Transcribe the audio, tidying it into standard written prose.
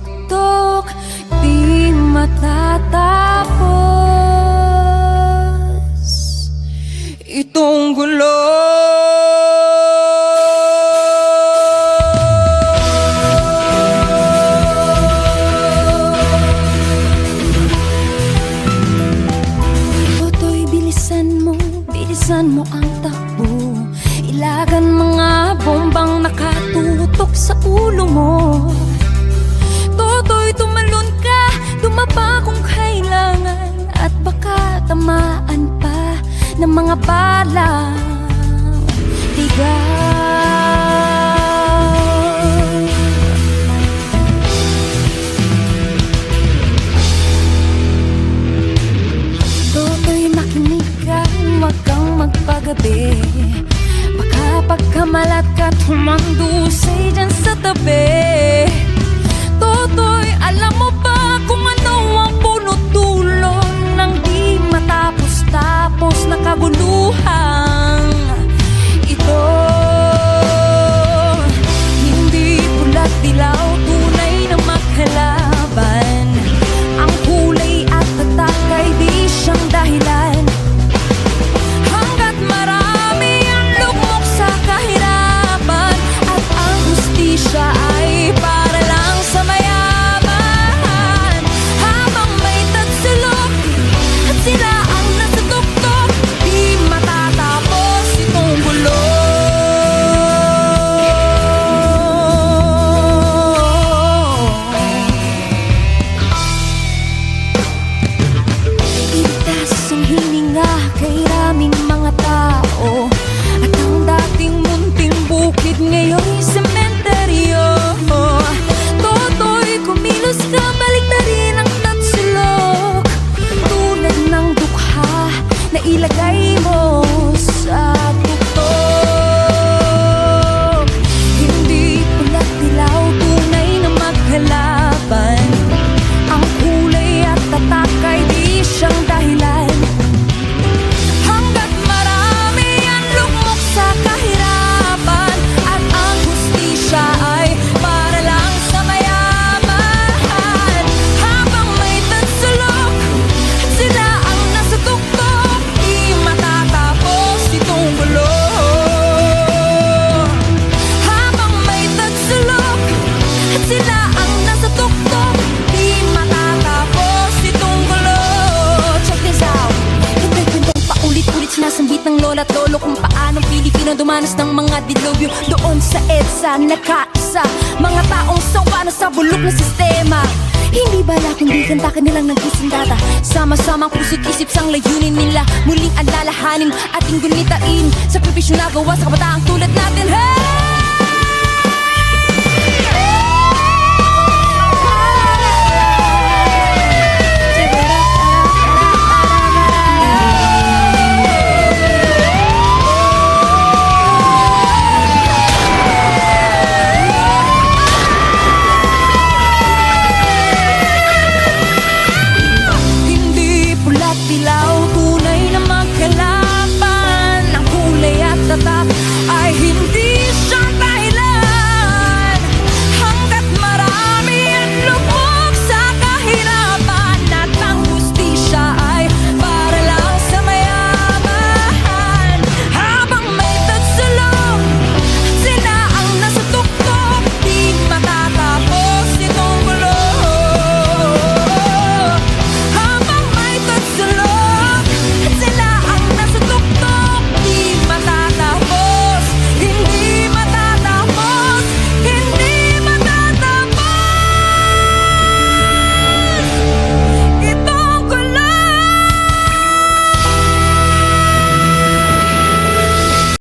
tuktok, di matatapos itong gulo. Toto'y bilisan mo ang takbo, ilagan mga bombang nakatutok sa ulo mo. Toto'y tumalon ka, dumapa kung kailangan, at baka tamaan pa ng mga balang tigaw. Toto'y makinig ka, huwag kang magpagabi, baka pagkamalat ka tumandusay dyan sa tabi. Toto'y alam mo ba kung ano ang punot-dulo ng di matapos-tapos na kaguluhan ito? Hindi pula't dilaw, tunay na magkalaban, ang kulay at tatak ay di siyang dahilan. Hanggat marami ang lugmok sa kahirapan, at ang hustisya ay para lang sa mayaman. Habang may tagsulok at sila ang nasa tuktok, di matatapos itong gulo. Iligtas ang hininga kay raming mga tao, at ang dating munting bukid ngayon'y sementeryo. Toto'y kumilos ka, balik na rin ang tatsulok, tulad ng dukha na ilagay mo sa tuktok. Hindi pula't dilaw, tunay na magkalaban, ang kulay at tatak ay di siyang dahilan. Hanggat marami ang lugmok sa kahirapan, at ang hustisya ay para lang sa mayaman. Habang may tagsulok at sila ang nasa tuktok, di matatapos itong gulo. Habang may tagsulok at sila ang nasa tuktok, di matatapos itong gulo. Check this out. Ito'y kwentong paulit-ulit sinasambit ng lola't lolo kung paanong Pilipino dumanas ng mga dilubyo doon sa EDSA. Nagkaisa mga taong sawa na sa bulok na sistema. Hindi bala kundi kanta kanilang nagkising data, sama-samang puso't isip sang layunin nila, muling alalahanin ating gunitain, sakripisyo na gawa sa kabataang tulad natin. Hey!